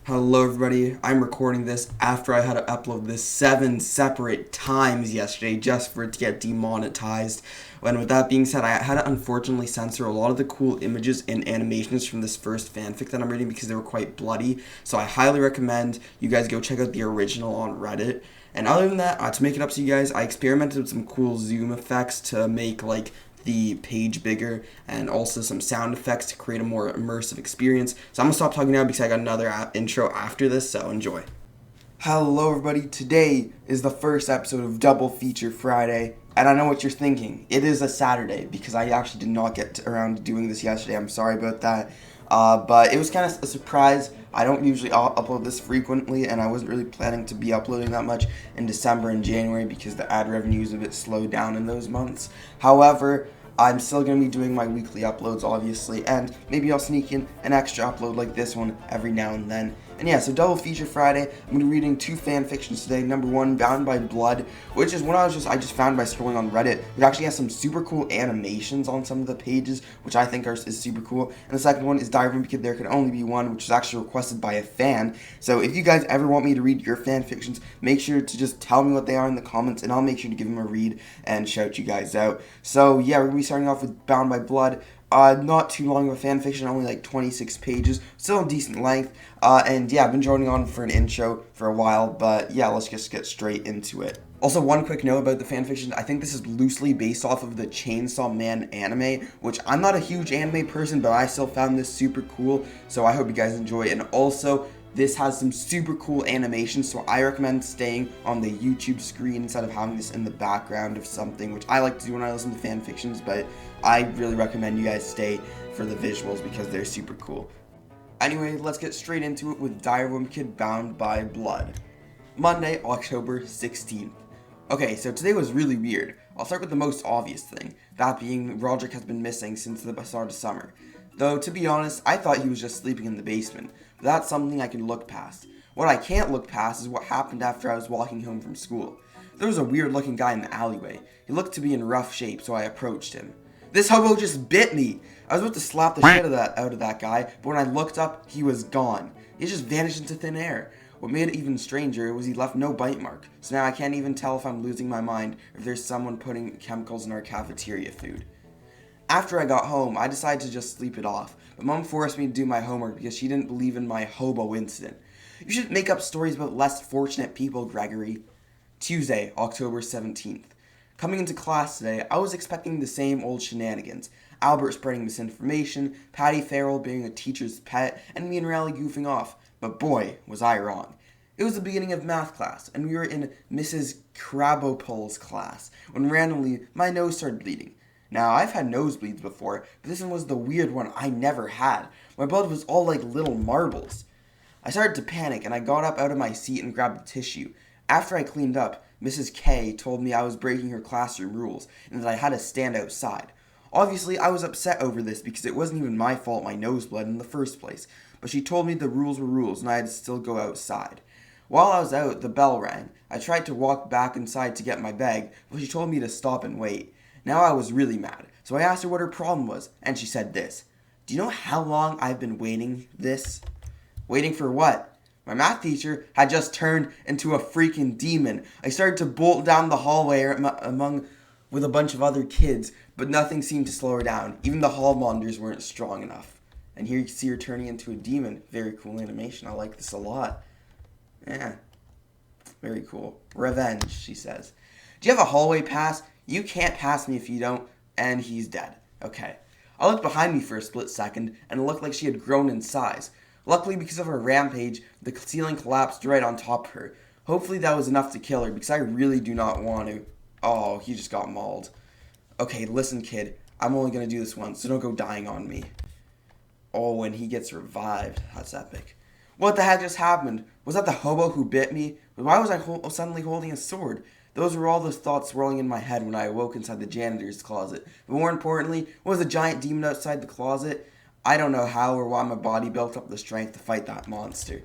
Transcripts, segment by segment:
Hello everybody, I'm recording this after I had to upload this 7 separate times yesterday just for it to get demonetized. And with that being said, I had to unfortunately censor a lot of the cool images and animations from this first fanfic that I'm reading because they were quite bloody. So I highly recommend you guys go check out the original on Reddit. And other than that, to make it up to you guys, I experimented with some cool zoom effects to make the page bigger and also some sound effects to create a more immersive experience. So I'm gonna stop talking now because I got another intro after this, so enjoy. Hello everybody, today is the first episode of Double Feature Friday, and I know what you're thinking. It is a Saturday because I actually did not get around to doing this yesterday. I'm sorry about that. But it was kind of a surprise. I don't usually upload this frequently, and I wasn't really planning to be uploading that much in December and January because the ad revenue is a bit slowed down in those months. However, I'm still going to be doing my weekly uploads, obviously, and maybe I'll sneak in an extra upload like this one every now and then. And yeah, so Double Feature Friday, I'm going to be reading 2 fan fictions today. Number 1, Bound by Blood, which is one I just found by scrolling on Reddit. It actually has some super cool animations on some of the pages, which I think is super cool. And the second one is Diary of Wimpy, There Can Only Be One, which was actually requested by a fan. So if you guys ever want me to read your fan fictions, make sure to just tell me what they are in the comments, and I'll make sure to give them a read and shout you guys out. So yeah, we're going to be starting off with Bound by Blood. Not too long of a fan fiction, only like 26 pages, still a decent length, and yeah, I've been joining on for an intro for a while, but yeah, let's just get straight into it. Also, one quick note about the fanfiction, I think this is loosely based off of the Chainsaw Man anime, which I'm not a huge anime person, but I still found this super cool, so I hope you guys enjoy it. And also, this has some super cool animations, so I recommend staying on the YouTube screen instead of having this in the background of something, which I like to do when I listen to fan fictions, but I really recommend you guys stay for the visuals because they're super cool. Anyway, let's get straight into it with Diary of a Kid Bound by Blood. Monday, October 16th. Okay, so today was really weird. I'll start with the most obvious thing, that being Roderick has been missing since the start of summer. Though, to be honest, I thought he was just sleeping in the basement, but that's something I can look past. What I can't look past is what happened after I was walking home from school. There was a weird looking guy in the alleyway. He looked to be in rough shape, so I approached him. This hobo just bit me! I was about to slap the shit out of that guy, but when I looked up, he was gone. He just vanished into thin air. What made it even stranger was he left no bite mark, so now I can't even tell if I'm losing my mind or if there's someone putting chemicals in our cafeteria food. After I got home, I decided to just sleep it off, but Mom forced me to do my homework because she didn't believe in my hobo incident. You should make up stories about less fortunate people, Gregory. Tuesday, October 17th. Coming into class today, I was expecting the same old shenanigans. Albert spreading misinformation, Patty Farrell being a teacher's pet, and me and Raleigh goofing off. But boy, was I wrong. It was the beginning of math class, and we were in Mrs. Krabopol's class, when randomly my nose started bleeding. Now, I've had nosebleeds before, but this one was the weird one I never had. My blood was all like little marbles. I started to panic, and I got up out of my seat and grabbed the tissue. After I cleaned up, Mrs. K told me I was breaking her classroom rules, and that I had to stand outside. Obviously, I was upset over this because it wasn't even my fault my nose bled in the first place, but she told me the rules were rules and I had to still go outside. While I was out, the bell rang. I tried to walk back inside to get my bag, but she told me to stop and wait. Now I was really mad, so I asked her what her problem was, and she said this. Do you know how long I've been waiting this? Waiting for what? My math teacher had just turned into a freaking demon. I started to bolt down the hallway with a bunch of other kids, but nothing seemed to slow her down. Even the hall monitors weren't strong enough. And here you can see her turning into a demon. Very cool animation. I like this a lot. Yeah. Very cool. Revenge, she says. Do you have a hallway pass? You can't pass me if you don't. And he's dead. Okay. I looked behind me for a split second, and it looked like she had grown in size. Luckily, because of her rampage, the ceiling collapsed right on top of her. Hopefully that was enough to kill her, because I really do not want to. Oh, he just got mauled. Okay, listen, kid. I'm only going to do this once, so don't go dying on me. Oh, and he gets revived. That's epic. What the heck just happened? Was that the hobo who bit me? Why was I suddenly holding a sword? Those were all the thoughts swirling in my head when I awoke inside the janitor's closet. But more importantly, was a giant demon outside the closet? I don't know how or why my body built up the strength to fight that monster.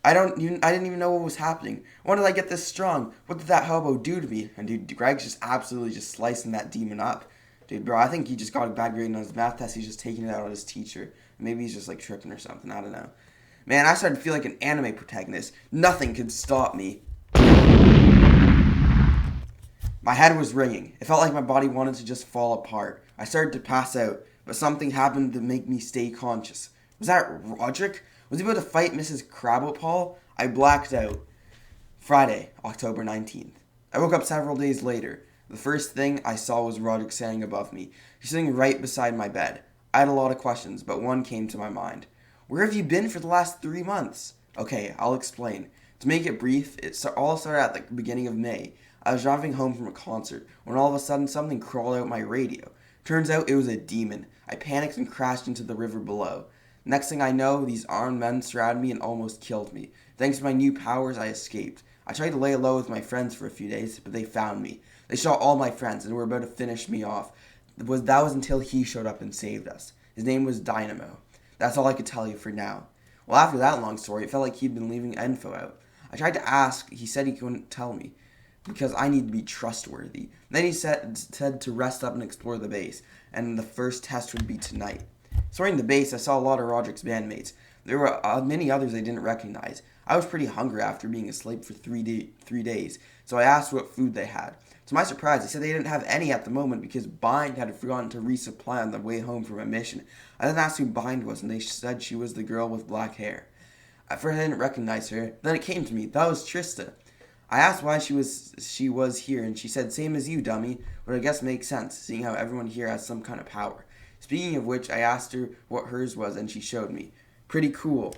I didn't even know what was happening. When did I get this strong? What did that hobo do to me? And dude, Greg's just absolutely just slicing that demon up. Dude, bro, I think he just got a bad grade on his math test. He's just taking it out on his teacher. Maybe he's just like tripping or something. I don't know. Man, I started to feel like an anime protagonist. Nothing could stop me. My head was ringing. It felt like my body wanted to just fall apart. I started to pass out, but something happened to make me stay conscious. Was that Roderick? Was he about to fight Mrs. Krabbopal? I blacked out. Friday, October 19th. I woke up several days later. The first thing I saw was Roderick standing above me. He's sitting right beside my bed. I had a lot of questions, but one came to my mind. Where have you been for the last 3 months? Okay, I'll explain. To make it brief, it all started at the beginning of May. I was driving home from a concert when all of a sudden something crawled out my radio. Turns out it was a demon. I panicked and crashed into the river below. Next thing I know, these armed men surrounded me and almost killed me. Thanks to my new powers, I escaped. I tried to lay low with my friends for a few days, but they found me. They shot all my friends and were about to finish me off. That was until he showed up and saved us. His name was Dynamo. That's all I could tell you for now. Well, after that long story, it felt like he'd been leaving info out. I tried to ask. He said he couldn't tell me because I need to be trustworthy. Then he said to rest up and explore the base, and the first test would be tonight. Exploring the base, I saw a lot of Roderick's bandmates. There were many others I didn't recognize. I was pretty hungry after being asleep for 3 days, so I asked what food they had. To my surprise, they said they didn't have any at the moment because Bind had forgotten to resupply on the way home from a mission. I then asked who Bind was, and they said she was the girl with black hair. At first, I didn't recognize her. Then it came to me. That was Trista. I asked why she was here, and she said, "Same as you, dummy," which I guess makes sense, seeing how everyone here has some kind of power. Speaking of which, I asked her what hers was, and she showed me. Pretty cool.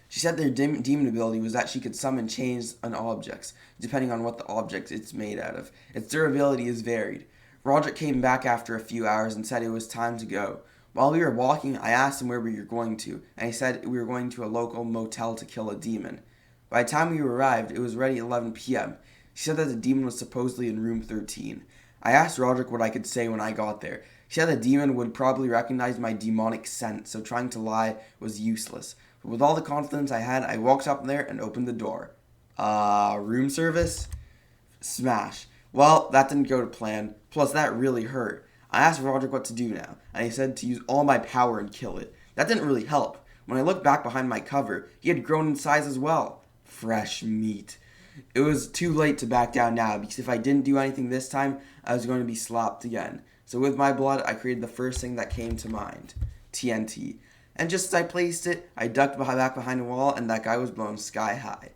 She said their demon ability was that she could summon chains on objects, depending on what the object it's made out of. Its durability is varied. Roderick came back after a few hours and said it was time to go. While we were walking, I asked him where we were going to, and he said we were going to a local motel to kill a demon. By the time we arrived, it was already 11 p.m. She said that the demon was supposedly in room 13. I asked Roderick what I could say when I got there. She said the demon would probably recognize my demonic scent, so trying to lie was useless. But with all the confidence I had, I walked up there and opened the door. Room service? Smash. Well, that didn't go to plan, plus that really hurt. I asked Roderick what to do now, and he said to use all my power and kill it. That didn't really help. When I looked back behind my cover, he had grown in size as well. Fresh meat. It was too late to back down now, because if I didn't do anything this time, I was going to be slapped again. So with my blood, I created the first thing that came to mind. TNT. And just as I placed it, I ducked back behind a wall, and that guy was blown sky high.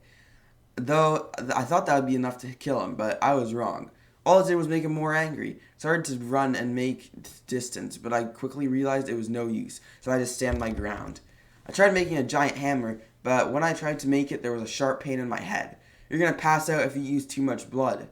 Though, I thought that would be enough to kill him, but I was wrong. All it did was make him more angry. It started to run and make distance, but I quickly realized it was no use, so I had to stand my ground. I tried making a giant hammer, but when I tried to make it, there was a sharp pain in my head. You're gonna pass out if you use too much blood.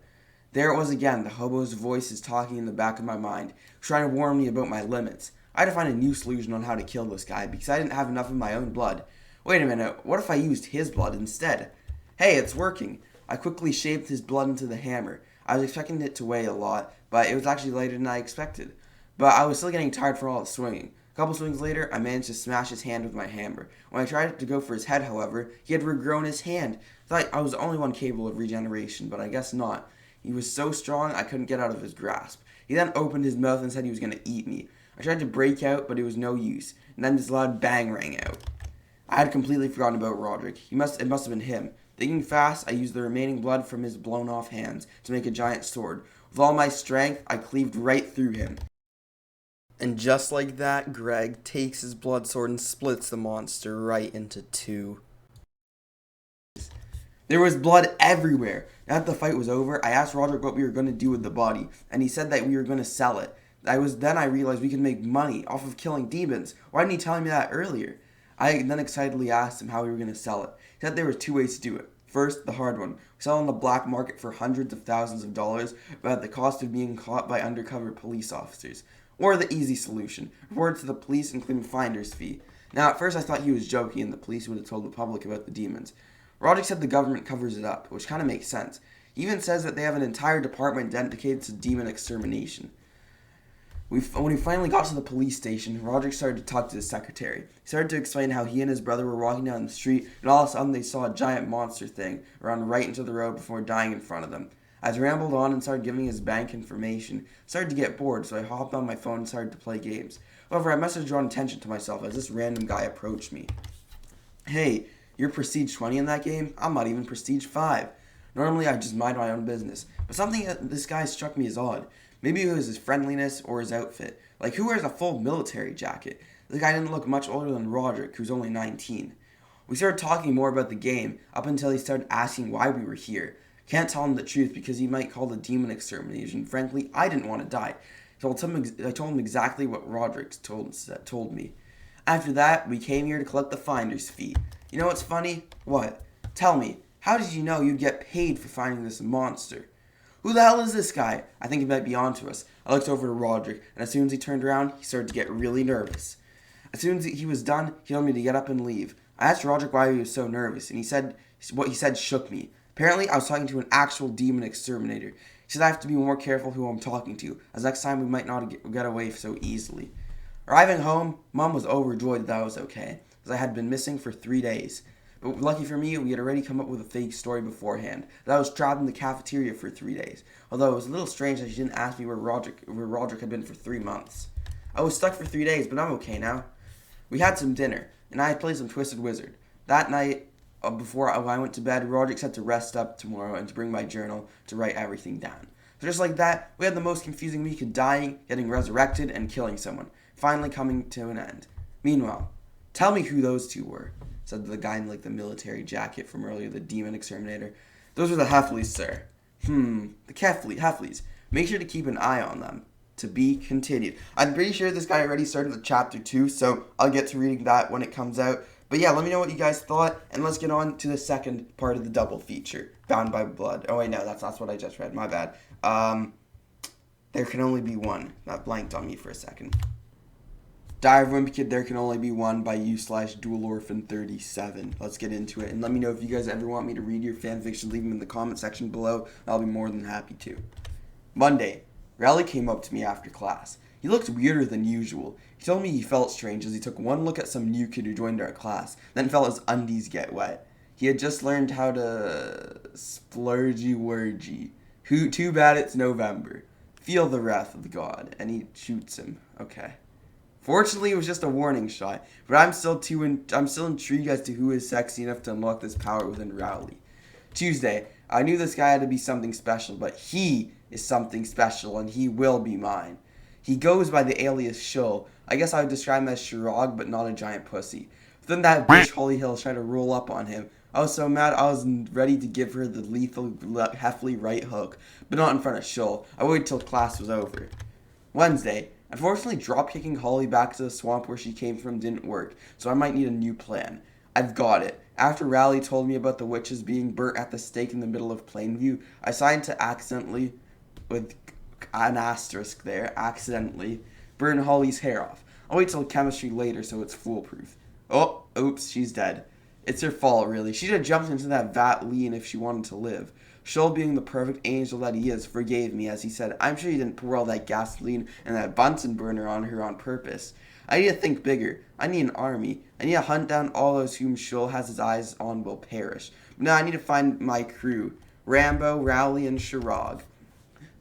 There it was again, the hobo's voice is talking in the back of my mind, trying to warn me about my limits. I had to find a new solution on how to kill this guy, because I didn't have enough of my own blood. Wait a minute, what if I used his blood instead? Hey, it's working. I quickly shaped his blood into the hammer. I was expecting it to weigh a lot, but it was actually lighter than I expected. But I was still getting tired from all the swinging. A couple swings later, I managed to smash his hand with my hammer. When I tried to go for his head, however, he had regrown his hand. I thought I was the only one capable of regeneration, but I guess not. He was so strong I couldn't get out of his grasp. He then opened his mouth and said he was going to eat me. I tried to break out, but it was no use. And then this loud bang rang out. I had completely forgotten about Roderick. It must have been him. Thinking fast, I used the remaining blood from his blown-off hands to make a giant sword. With all my strength, I cleaved right through him. And just like that, Greg takes his blood sword and splits the monster right into two. There was blood everywhere. Now that the fight was over, I asked Roderick what we were going to do with the body, and he said that we were going to sell it. Then I realized we could make money off of killing demons. Why didn't he tell me that earlier? I then excitedly asked him how we were going to sell it. He said there were 2 ways to do it. First, the hard one. We sell on the black market for hundreds of thousands of dollars, but at the cost of being caught by undercover police officers. Or the easy solution. Report it to the police and claim a finder's fee. Now, at first I thought he was joking and the police would have told the public about the demons. Roderick said the government covers it up, which kind of makes sense. He even says that they have an entire department dedicated to demon extermination. When we finally got to the police station, Roderick started to talk to his secretary. He started to explain how he and his brother were walking down the street, and all of a sudden they saw a giant monster thing run right into the road before dying in front of them. As he rambled on and started giving his bank information, I started to get bored, so I hopped on my phone and started to play games. However, I messaged drawn attention to myself as this random guy approached me. Hey, you're Prestige 20 in that game? I'm not even Prestige 5. Normally I just mind my own business, but something that this guy struck me as odd. Maybe it was his friendliness or his outfit. Like, who wears a full military jacket? The guy didn't look much older than Roderick, who's only 19. We started talking more about the game, up until he started asking why we were here. Can't tell him the truth because he might call the demon extermination. Frankly, I didn't want to die. I told him exactly what Roderick told me. After that, we came here to collect the finder's fee. You know what's funny? What? Tell me, how did you know you'd get paid for finding this monster? Who the hell is this guy? I think he might be onto us. I looked over to Roderick, and as soon as he turned around, he started to get really nervous. As soon as he was done, he told me to get up and leave. I asked Roderick why he was so nervous, and what he said shook me. Apparently, I was talking to an actual demon exterminator. He said I have to be more careful who I'm talking to, as next time we might not get away so easily. Arriving home, Mom was overjoyed that I was okay, as I had been missing for 3 days. But lucky for me, we had already come up with a fake story beforehand, that I was trapped in the cafeteria for 3 days, although it was a little strange that she didn't ask me where Roderick had been for 3 months. I was stuck for 3 days, but I'm okay now. We had some dinner, and I had played some Twisted Wizard. That night, before I went to bed, Roderick said to rest up tomorrow and to bring my journal to write everything down. So just like that, we had the most confusing week of dying, getting resurrected, and killing someone, finally coming to an end. Meanwhile, tell me who those two were, said the guy in the military jacket from earlier, the demon exterminator. Those were the Heffleys, sir. The Heffleys. Make sure to keep an eye on them. To be continued. I'm pretty sure this guy already started the chapter 2, so I'll get to reading that when it comes out. But yeah, let me know what you guys thought, and let's get on to the second part of the double feature, Bound by Blood. Oh wait, no, that's what I just read, my bad. There Can Only Be One. That blanked on me for a second. Diary of Wimpy Kid, There Can Only Be One by u/DualOrphan37. Let's get into it, and let me know if you guys ever want me to read your fanfiction. Leave them in the comment section below. I'll be more than happy to. Monday. Riley came up to me after class. He looked weirder than usual. He told me he felt strange as he took one look at some new kid who joined our class, then felt his undies get wet. He had just learned how to splurgy-wurgy. Too bad it's November. Feel the wrath of God. And he shoots him. Okay. Fortunately, it was just a warning shot, but I'm still intrigued as to who is sexy enough to unlock this power within Rowley. Tuesday, I knew this guy had to be something special, but he is something special, and he will be mine. He goes by the alias Shull. I guess I would describe him as Shirog, but not a giant pussy. But then that bitch Holly Hill tried to roll up on him. I was so mad I was ready to give her the lethal Heffley right hook, but not in front of Shull. I waited till class was over. Wednesday, unfortunately drop-kicking Holly back to the swamp where she came from didn't work, so I might need a new plan. I've got it. After Rowley told me about the witches being burnt at the stake in the middle of Plainview, I decided to accidentally, with an asterisk there, burn Holly's hair off. I'll wait till chemistry later so it's foolproof. Oh, oops, she's dead. It's her fault, really. She'd have jumped into that vat lean if she wanted to live. Shull, being the perfect angel that he is, forgave me as he said, I'm sure you didn't pour all that gasoline and that Bunsen burner on her on purpose. I need to think bigger. I need an army. I need to hunt down all those whom Shull has his eyes on will perish. But now I need to find my crew. Rambo, Rowley, and Shirog.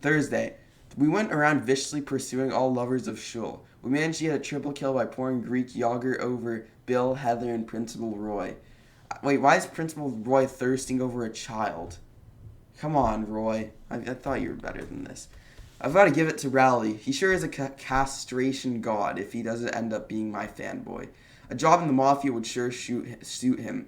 Thursday. We went around viciously pursuing all lovers of Shull. We managed to get a triple kill by pouring Greek yogurt over Bill, Heather, and Principal Roy. Wait, why is Principal Roy thirsting over a child? Come on, Roy. I thought you were better than this. I've got to give it to Rowley. He sure is a castration god if he doesn't end up being my fanboy. A job in the Mafia would sure suit him.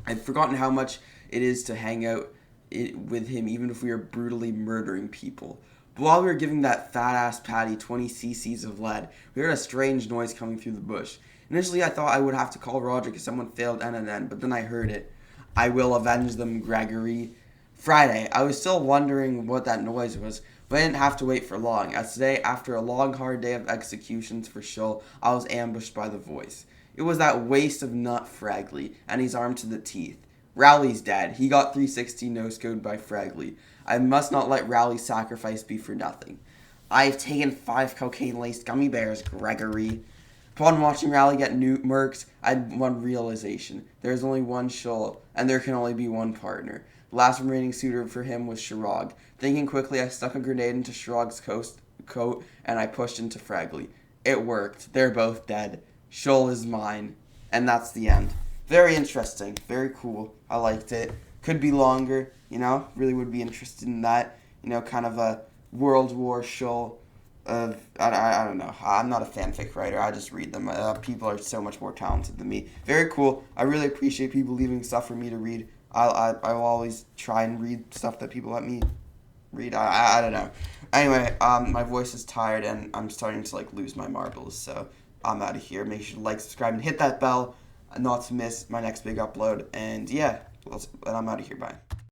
I've forgotten how much it is to hang out with him even if we are brutally murdering people. But while we were giving that fat-ass Patty 20 cc's of lead, we heard a strange noise coming through the bush. Initially, I thought I would have to call Roderick if someone failed NNN, but then I heard it. I will avenge them, Gregory. Friday, I was still wondering what that noise was, but I didn't have to wait for long, as today, after a long, hard day of executions for Shull, I was ambushed by the voice. It was that waste of nut Fragley, and he's armed to the teeth. Rowley's dead. He got 360 no-scoped by Fragley. I must not let Rowley's sacrifice be for nothing. I've taken 5 cocaine-laced gummy bears, Gregory. Upon watching Rowley get murked, I had one realization. There is only one Shull, and there can only be one partner. The last remaining suitor for him was Shirog. Thinking quickly, I stuck a grenade into Shirog's coat, and I pushed into Fragley. It worked. They're both dead. Shull is mine. And that's the end. very interesting, very cool. I liked it. Could be longer, really would be interested in that, kind of a World War show of, I don't know. I'm not a fanfic writer. I just read them. People are so much more talented than me. Very cool. I really appreciate people leaving stuff for me to read. I will always try and read stuff that people let me read. I don't know. Anyway, my voice is tired and I'm starting to lose my marbles. So I'm out of here. Make sure to subscribe, and hit that bell not to miss my next big upload. And yeah, and I'm out of here. Bye.